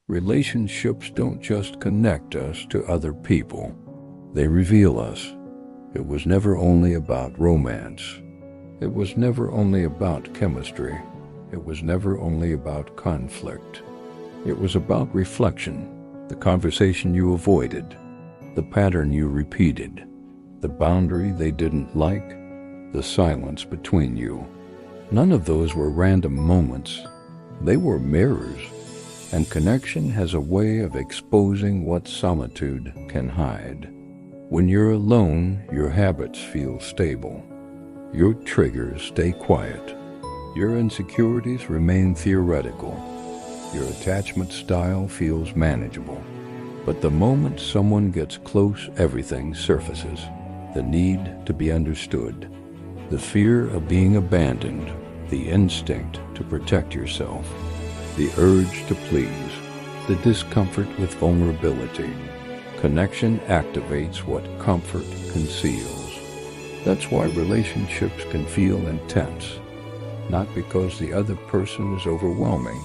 Relationships don't just connect us to other people. They reveal us. It was never only about romance. It was never only about chemistry. It was never only about conflict. It was about reflection, the conversation you avoided, the pattern you repeated, the boundary they didn't like, the silence between you. None of those were random moments. They were mirrors. And connection has a way of exposing what solitude can hide. When you're alone, your habits feel stable. Your triggers stay quiet. Your insecurities remain theoretical. Your attachment style feels manageable. But the moment someone gets close, everything surfaces. The need to be understood, the fear of being abandoned, the instinct to protect yourself, the urge to please, the discomfort with vulnerability. Connection activates what comfort conceals. That's why relationships can feel intense, not because the other person is overwhelming,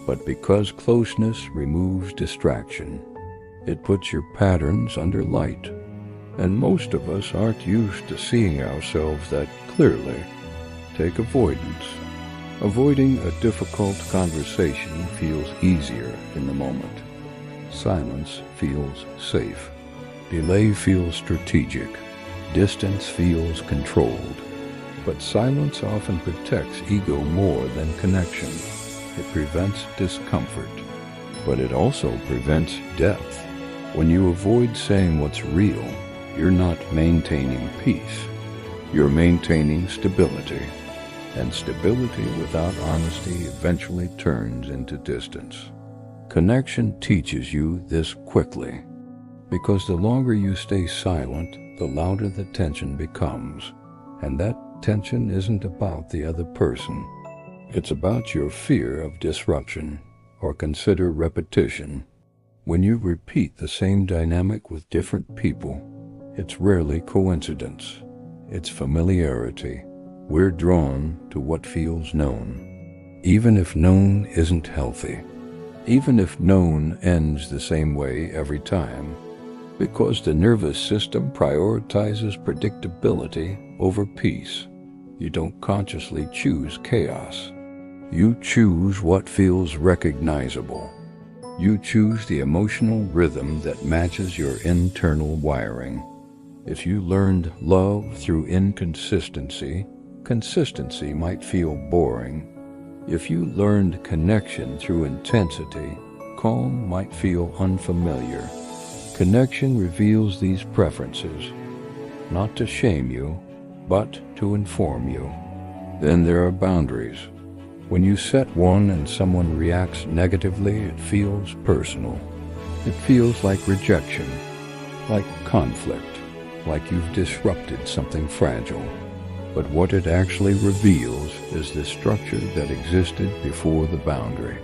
but because closeness removes distraction. It puts your patterns under light, and most of us aren't used to seeing ourselves that clearly. Take avoidance. Avoiding a difficult conversation feels easier in the moment. Silence feels safe. Delay feels strategic. Distance feels controlled. But silence often protects ego more than connection. It prevents discomfort, but it also prevents depth. When you avoid saying what's real, you're not maintaining peace. You're maintaining stability. And stability without honesty eventually turns into distance. Connection teaches you this quickly, because the longer you stay silent, the louder the tension becomes. And that tension isn't about the other person. It's about your fear of disruption, or consider repetition. When you repeat the same dynamic with different people, it's rarely coincidence. It's familiarity. We're drawn to what feels known, even if known isn't healthy, even if known ends the same way every time, because the nervous system prioritizes predictability over peace. You don't consciously choose chaos. You choose what feels recognizable. You choose the emotional rhythm that matches your internal wiring. If you learned love through inconsistency, consistency might feel boring. If you learned connection through intensity, calm might feel unfamiliar. Connection reveals these preferences, not to shame you, but to inform you. Then there are boundaries. When you set one and someone reacts negatively, it feels personal. It feels like rejection, like conflict, like you've disrupted something fragile. But what it actually reveals is the structure that existed before the boundary.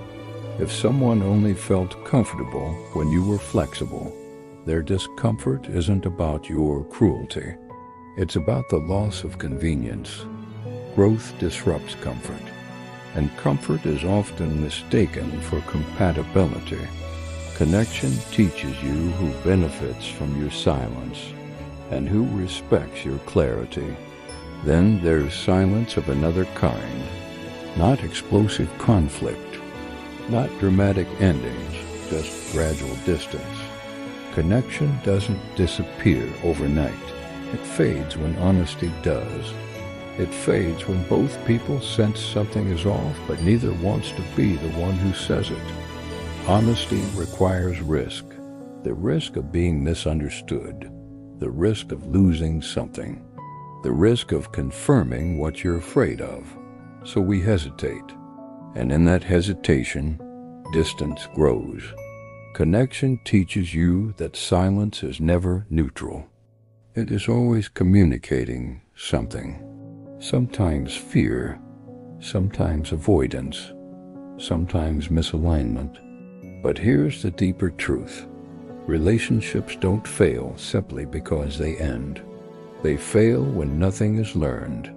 If someone only felt comfortable when you were flexible, their discomfort isn't about your cruelty. It's about the loss of convenience. Growth disrupts comfort, and comfort is often mistaken for compatibility. Connection teaches you who benefits from your silence and who respects your clarity. Then there's silence of another kind, not explosive conflict, not dramatic endings, just gradual distance. Connection doesn't disappear overnight. It fades when honesty does. It fades when both people sense something is off, but neither wants to be the one who says it. Honesty requires risk. The risk of being misunderstood. The risk of losing something. The risk of confirming what you're afraid of. So we hesitate. And in that hesitation, distance grows. Connection teaches you that silence is never neutral. It is always communicating something. Sometimes fear, sometimes avoidance, sometimes misalignment. But here's the deeper truth. Relationships don't fail simply because they end. They fail when nothing is learned.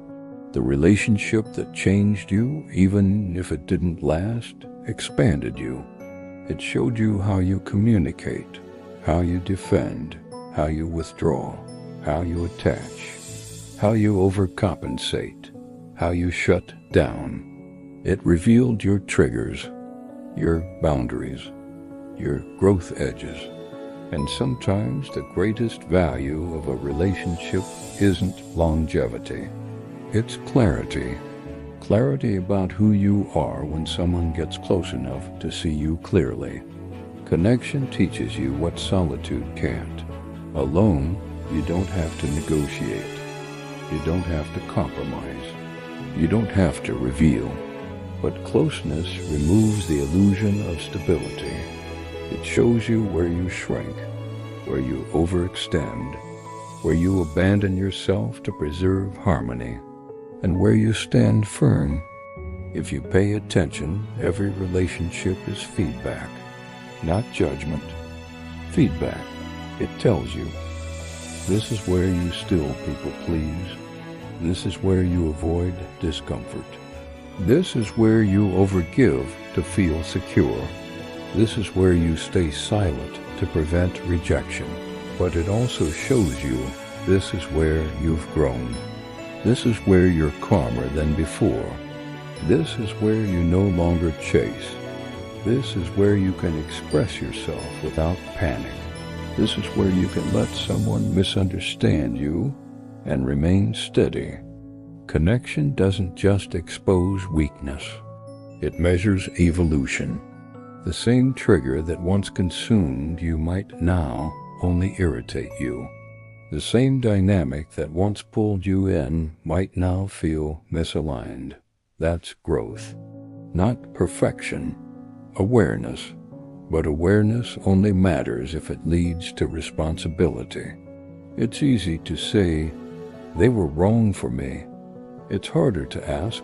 The relationship that changed you, even if it didn't last, expanded you. It showed you how you communicate, how you defend, how you withdraw, how you attach, how you overcompensate, how you shut down. It revealed your triggers, your boundaries, your growth edges. And sometimes the greatest value of a relationship isn't longevity. It's clarity. Clarity about who you are when someone gets close enough to see you clearly. Connection teaches you what solitude can't. Alone, you don't have to negotiate. You don't have to compromise. You don't have to reveal. But closeness removes the illusion of stability. It shows you where you shrink, where you overextend, where you abandon yourself to preserve harmony, and where you stand firm. If you pay attention, every relationship is feedback, not judgment. Feedback. It tells you, this is where you still people please. This is where you avoid discomfort. This is where you overgive to feel secure. This is where you stay silent to prevent rejection. But it also shows you this is where you've grown. This is where you're calmer than before. This is where you no longer chase. This is where you can express yourself without panic. This is where you can let someone misunderstand you and remain steady. Connection doesn't just expose weakness. It measures evolution. The same trigger that once consumed you might now only irritate you. The same dynamic that once pulled you in might now feel misaligned. That's growth. Not perfection. Awareness. But awareness only matters if it leads to responsibility. It's easy to say, they were wrong for me. It's harder to ask,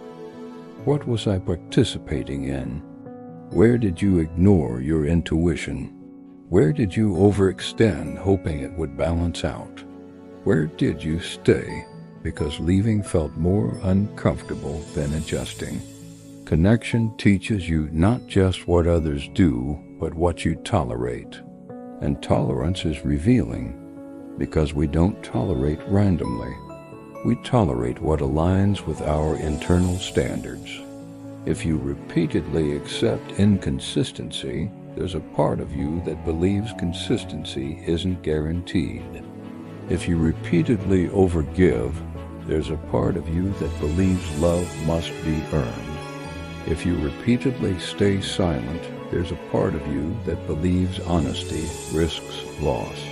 what was I participating in? Where did you ignore your intuition? Where did you overextend hoping it would balance out? Where did you stay because leaving felt more uncomfortable than adjusting? Connection teaches you not just what others do, but what you tolerate. And tolerance is revealing because we don't tolerate randomly. We tolerate what aligns with our internal standards. If you repeatedly accept inconsistency, there's a part of you that believes consistency isn't guaranteed. If you repeatedly overgive, there's a part of you that believes love must be earned. If you repeatedly stay silent, there's a part of you that believes honesty risks loss.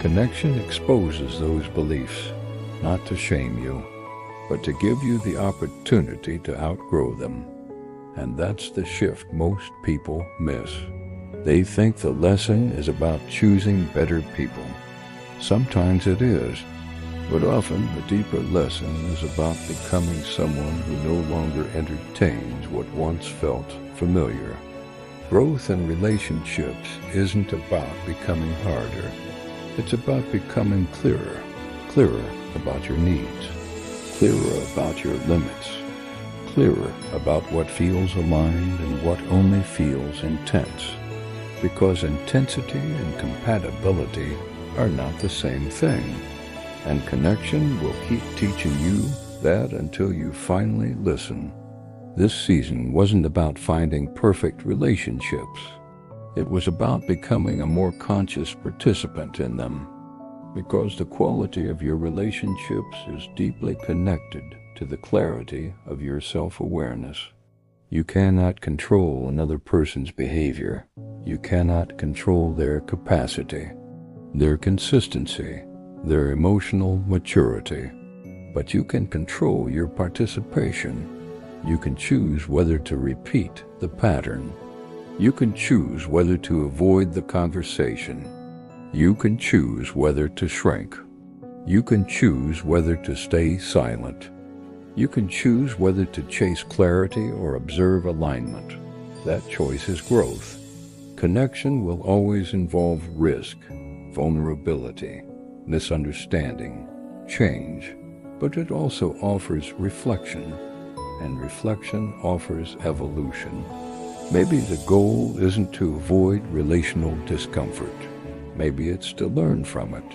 Connection exposes those beliefs, not to shame you, but to give you the opportunity to outgrow them. And that's the shift most people miss. They think the lesson is about choosing better people. Sometimes it is, but often the deeper lesson is about becoming someone who no longer entertains what once felt familiar. Growth in relationships isn't about becoming harder. It's about becoming clearer about your needs, clearer about your limits, clearer about what feels aligned and what only feels intense. Because intensity and compatibility are not the same thing. And connection will keep teaching you that until you finally listen. This season wasn't about finding perfect relationships. It was about becoming a more conscious participant in them. Because the quality of your relationships is deeply connected to the clarity of your self-awareness. You cannot control another person's behavior. You cannot control their capacity, their consistency, their emotional maturity. But you can control your participation. You can choose whether to repeat the pattern. You can choose whether to avoid the conversation. You can choose whether to shrink. You can choose whether to stay silent. You can choose whether to chase clarity or observe alignment. That choice is growth. Connection will always involve risk, vulnerability, misunderstanding, change, but it also offers reflection, and reflection offers evolution. Maybe the goal isn't to avoid relational discomfort. Maybe it's to learn from it.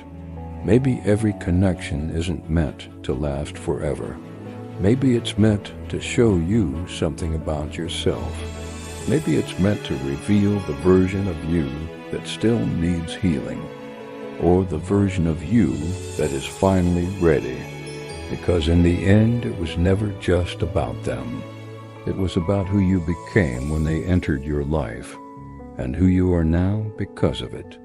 Maybe every connection isn't meant to last forever. Maybe it's meant to show you something about yourself. Maybe it's meant to reveal the version of you that still needs healing, or the version of you that is finally ready. Because in the end, it was never just about them. It was about who you became when they entered your life, and who you are now because of it.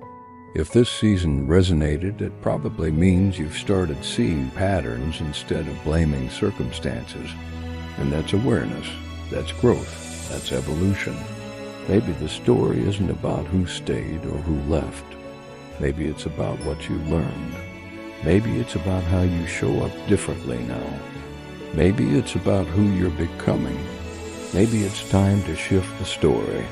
If this season resonated, it probably means you've started seeing patterns instead of blaming circumstances. And that's awareness, that's growth, that's evolution. Maybe the story isn't about who stayed or who left. Maybe it's about what you learned. Maybe it's about how you show up differently now. Maybe it's about who you're becoming. Maybe it's time to shift the story.